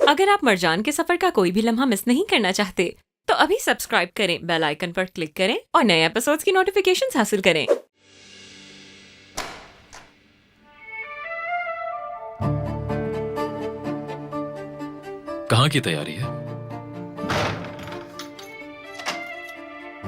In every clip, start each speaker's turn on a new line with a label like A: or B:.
A: अगर आप मरजान के सफर का कोई भी लम्हा मिस नहीं करना चाहते तो अभी सब्सक्राइब करें, बेल आइकन पर क्लिक करें और नए एपिसोड्स की नोटिफिकेशंस हासिल करें।
B: कहाँ की तैयारी है?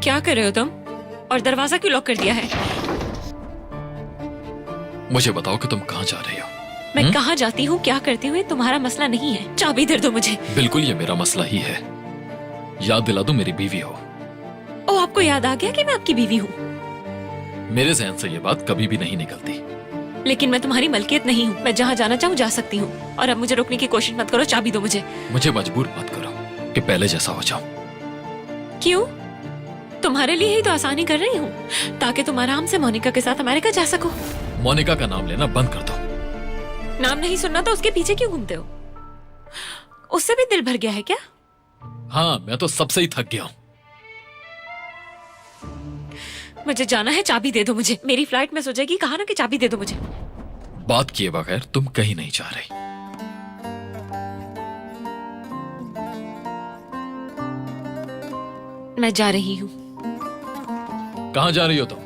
A: क्या कर रहे हो तुम? और दरवाजा क्यों लॉक कर दिया है?
B: मुझे बताओ कि तुम कहाँ जा रही हो?
A: मैं कहाँ जाती हूँ, क्या करती हूँ, ये तुम्हारा मसला नहीं है। चाबी दे दो मुझे।
B: बिल्कुल ये मेरा मसला ही है। याद दिला दूं मेरी बीवी हो।
A: ओ, आपको याद आ गया कि मैं आपकी बीवी हूँ?
B: मेरे जहन से ये बात कभी भी नहीं निकलती।
A: लेकिन मैं तुम्हारी मलकियत नहीं हूँ। मैं जहाँ जाना चाहूँ जा सकती हूँ और अब मुझे रोकने की कोशिश मत करो। चाबी दो मुझे।
B: मुझे मजबूर मत करो कि पहले जैसा हो जाऊं।
A: क्यों? तुम्हारे लिए ही तो आसानी कर रही हूँ ताकि तुम आराम से मोनिका के साथ अमेरिका जा सको।
B: मोनिका का नाम लेना बंद कर दो।
A: नाम नहीं सुनना तो उसके पीछे क्यों घूमते हो? उससे भी दिल भर गया है क्या?
B: हाँ, मैं तो सबसे ही थक गया हूँ।
A: मुझे जाना है, चाबी दे दो मुझे। मेरी फ्लाइट मिस हो जाएगी। कहा ना कि चाबी दे दो मुझे।
B: बात किए बगैर तुम कहीं नहीं जा रही।
A: मैं जा रही हूँ।
B: कहाँ जा रही हो तुम?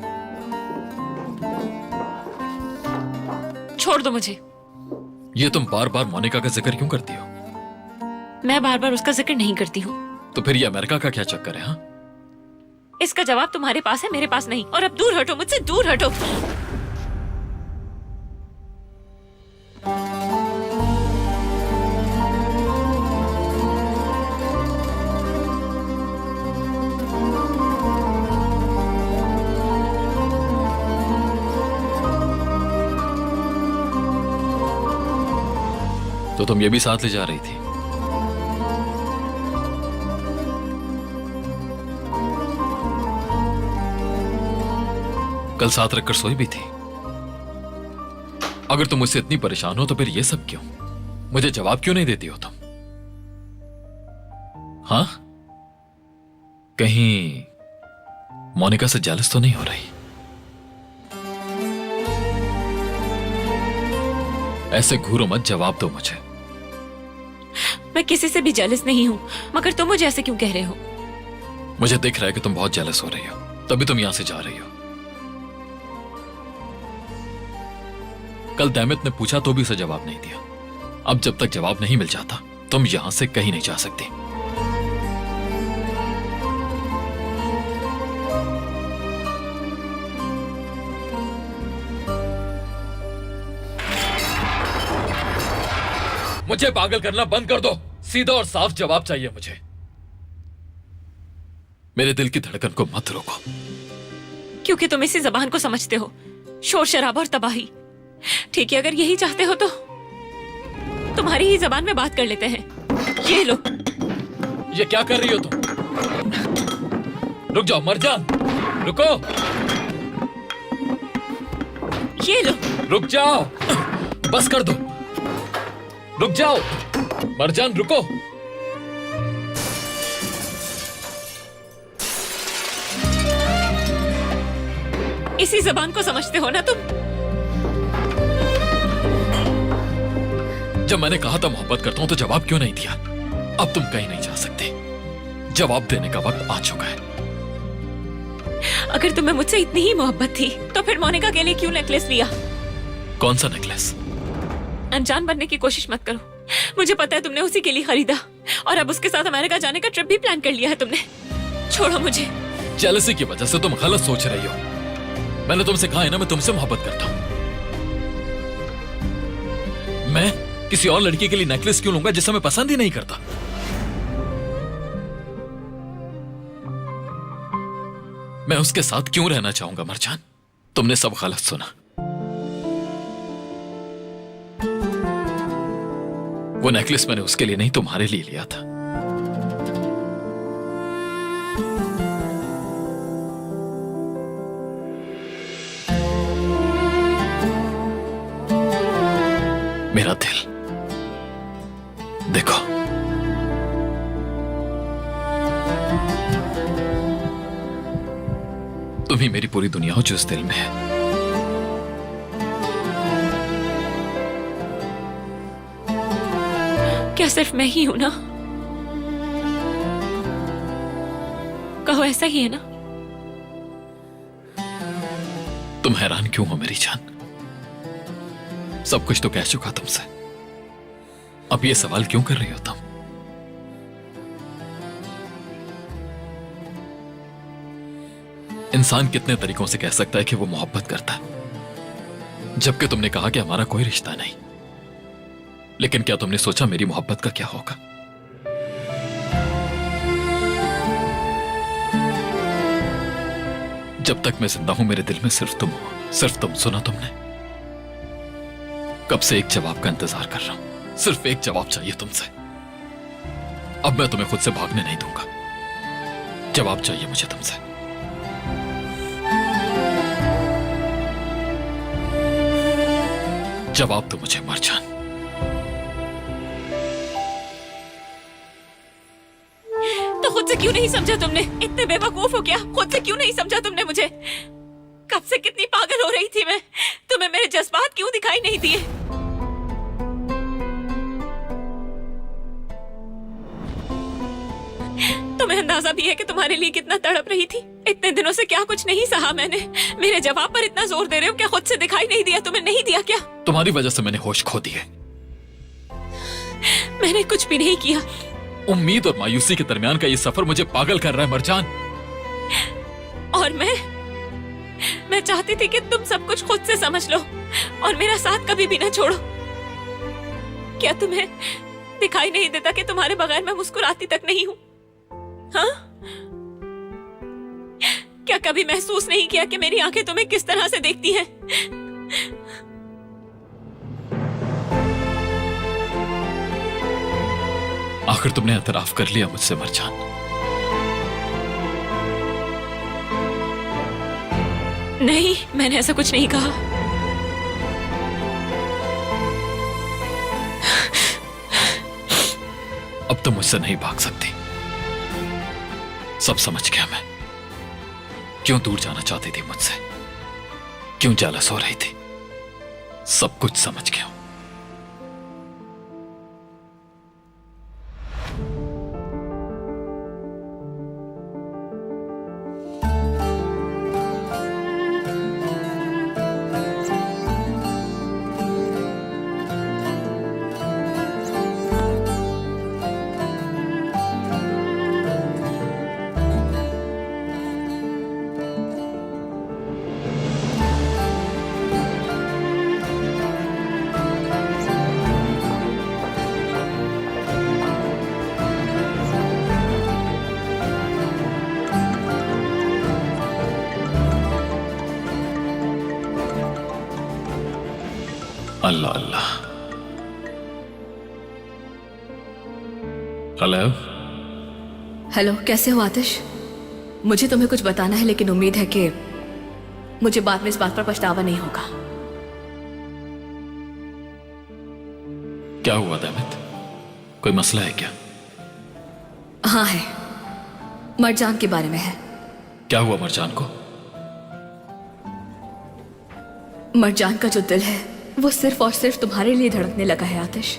A: छोड़ दो मुझे।
B: ये तुम बार बार मोनिका का जिक्र क्यों करती हो?
A: मैं बार बार उसका जिक्र नहीं करती हूँ।
B: तो फिर ये अमेरिका का क्या चक्कर है? हाँ,
A: इसका जवाब तुम्हारे पास है, मेरे पास नहीं। और अब दूर हटो मुझसे, दूर हटो।
B: तो तुम ये भी साथ ले जा रही थी? कल साथ रखकर सोई भी थी। अगर तुम मुझसे इतनी परेशान हो तो फिर ये सब क्यों? मुझे जवाब क्यों नहीं देती हो तुम? हाँ, कहीं मोनिका से जेलस तो नहीं हो रही? ऐसे घूरो मत, जवाब दो मुझे।
A: मैं किसी से भी जेलस नहीं हूँ, मगर तुम मुझे ऐसे क्यों कह रहे हो?
B: मुझे दिख रहा है कि तुम बहुत जेलस हो रही हो, तभी तुम यहां से जा रही हो। कल दैमित ने पूछा तो भी उसे जवाब नहीं दिया। अब जब तक जवाब नहीं मिल जाता तुम यहां से कहीं नहीं जा सकती। मुझे पागल करना बंद कर दो। सीधा और साफ जवाब चाहिए मुझे। मेरे दिल की धड़कन को मत रोको।
A: क्योंकि तुम इसी जबान को समझते हो, शोर शराबा और तबाही। ठीक है, अगर यही चाहते हो तो तुम्हारी ही जबान में बात कर लेते हैं। ये लो।
B: ये क्या कर रही हो तुम? रुक जाओ मरजान, रुको।
A: ये लो।
B: रुक जाओ, बस कर दो। रुक जाओ मरजान, रुको।
A: इसी जबान को समझते हो ना तुम?
B: जब मैंने कहा था मोहब्बत करता हूं तो जवाब क्यों नहीं दिया? अब तुम कहीं नहीं जा सकते। जवाब देने का वक्त आ चुका है।
A: अगर तुम्हें मुझसे इतनी ही मोहब्बत थी तो फिर मोनिका के लिए क्यों नेकलेस लिया?
B: कौन सा नेकलेस?
A: अनजान बनने की कोशिश मत करो। मुझे पता है तुमने उसी के लिए खरीदा और अब उसके साथ अमेरिका जाने का ट्रिप भी प्लान कर लिया है तुमने। छोड़ो मुझे।
B: जेलसी की वजह से तुम गलत सोच रही हो। मैंने तुमसे कहा है ना, मैं तुमसे मोहब्बत करता हूं। मैं किसी और लड़की के लिए नेकलेस क्यों लूंगा जिसे मैं पसंद ही नहीं करता? मैं उसके साथ क्यों रहना चाहूंगा मरजान? तुमने सब गलत सुना। वो नेकलेस मैंने उसके लिए नहीं तुम्हारे लिए लिया था। मेरा दिल देखो, तुम ही मेरी पूरी दुनिया हो जो इस दिल में है।
A: क्या सिर्फ मैं ही हूं ना? कहो, ऐसा ही है ना?
B: तुम हैरान क्यों हो मेरी जान? सब कुछ तो कह चुका तुमसे। अब ये सवाल क्यों कर रही हो तुम? इंसान कितने तरीकों से कह सकता है कि वो मोहब्बत करता है, जबकि तुमने कहा कि हमारा कोई रिश्ता नहीं। लेकिन क्या तुमने सोचा मेरी मोहब्बत का क्या होगा? जब तक मैं जिंदा हूं मेरे दिल में सिर्फ तुम हो, सिर्फ तुम। सुना तुमने? कब से एक जवाब का इंतजार कर रहा हूं, सिर्फ एक जवाब चाहिए तुमसे। अब मैं तुम्हें खुद से भागने नहीं दूंगा। जवाब चाहिए मुझे तुमसे। जवाब दो मुझे मरजान।
A: तो खुद से क्यों नहीं समझा तुमने? इतने बेवकूफ हो क्या? खुद से क्यों नहीं समझा तुमने मुझे? कब से कितनी पागल हो रही थी मैं। तुम्हें मेरे जज्बात क्यों दिखाई नहीं दिए? तुम्हें अंदाजा भी है कि तुम्हारे लिए कितना तड़प रही थी? इतने दिनों से क्या कुछ नहीं सहा मैंने। मेरे जवाब पर इतना जोर दे रहे हो, क्या खुद से दिखाई नहीं दिया? तुम्हें नहीं दिया क्या?
B: तुम्हारी वजह से मैंने होश खो दिए।
A: मैंने कुछ भी नहीं किया।
B: उम्मीद और मायूसी के दरमियान का ये सफर मुझे पागल कर रहा है मरजान।
A: और मैं चाहती थी कि तुम सब कुछ खुद से समझ लो और मेरा साथ कभी भी ना छोड़ो। क्या तुम्हें दिखाई नहीं देता कि तुम्हारे बगैर मैं मुस्कुराती तक नहीं हूं? हाँ? क्या कभी महसूस नहीं किया कि मेरी आंखें तुम्हें किस तरह से देखती हैं?
B: आखिर तुमने एतराफ कर लिया मुझसे मरजान।
A: नहीं, मैंने ऐसा कुछ नहीं कहा।
B: अब तुम मुझसे नहीं भाग सकती। सब समझ गया मैं। क्यों दूर जाना चाहती थी मुझसे, क्यों जेलस हो रही थी, सब कुछ समझ गया। अल्लाह अल्लाह। हेलो।
C: हेलो, कैसे हो आतिश? मुझे तुम्हें कुछ बताना है, लेकिन उम्मीद है कि मुझे बाद में इस बात पर पछतावा नहीं होगा।
B: क्या हुआ दैमित? कोई मसला है क्या?
C: हाँ है, मरजान के बारे में है।
B: क्या हुआ मरजान को?
C: मरजान का जो दिल है वो सिर्फ और सिर्फ तुम्हारे लिए धड़कने लगा है आतिश।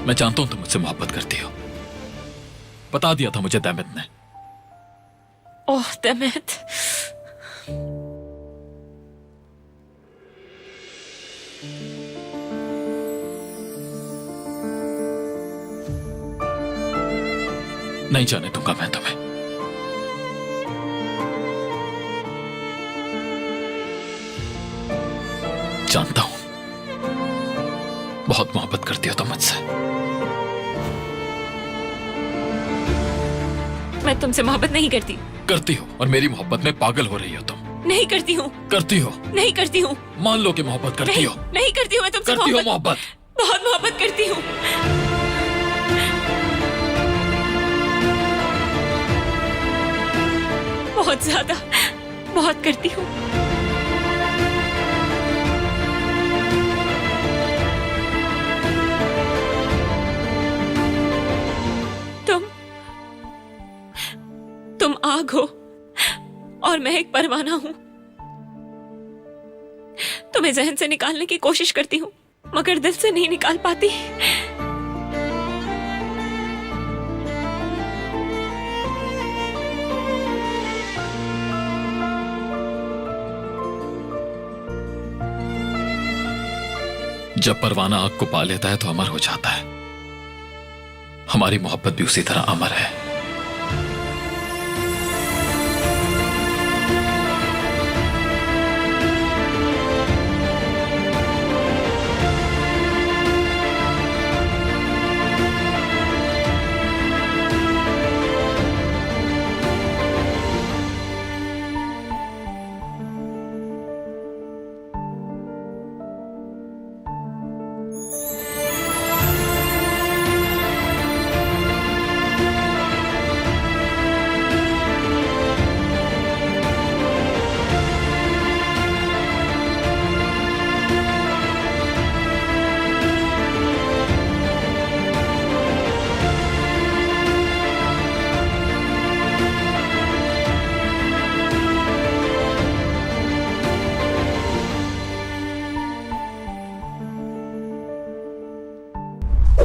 B: मैं जानता हूं तुम मुझसे मोहब्बत करती हो। बता दिया था मुझे दैमित ने।
A: ओह दैमित।
B: नहीं जाने दूंगा मैं तुम्हें। जानता हूं बहुत मोहब्बत करती हो तुम मुझसे।
A: मैं तुमसे मोहब्बत नहीं करती।
B: करती हो, और मेरी मोहब्बत में पागल हो रही हो तुम।
A: नहीं करती हूँ।
B: करती हो।
A: नहीं करती हूँ।
B: मान लो कि मोहब्बत करती
A: नहीं,
B: हो।
A: नहीं करती हूँ मैं तुमसे।
B: करती हो मोहब्बत।
A: बहुत मोहब्बत करती हूँ। बहुत ज्यादा, बहुत करती हूँ। आग हो और मैं एक परवाना हूं। तुम्हें जहन से निकालने की कोशिश करती हूं मगर दिल से नहीं निकाल पाती।
B: जब परवाना आग को पा लेता है तो अमर हो जाता है। हमारी मोहब्बत भी उसी तरह अमर है।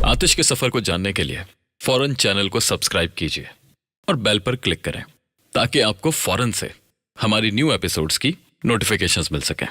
B: आतिश के सफर को जानने के लिए फौरन चैनल को सब्सक्राइब कीजिए और बेल पर क्लिक करें ताकि आपको फौरन से हमारी न्यू एपिसोड्स की नोटिफिकेशंस मिल सकें।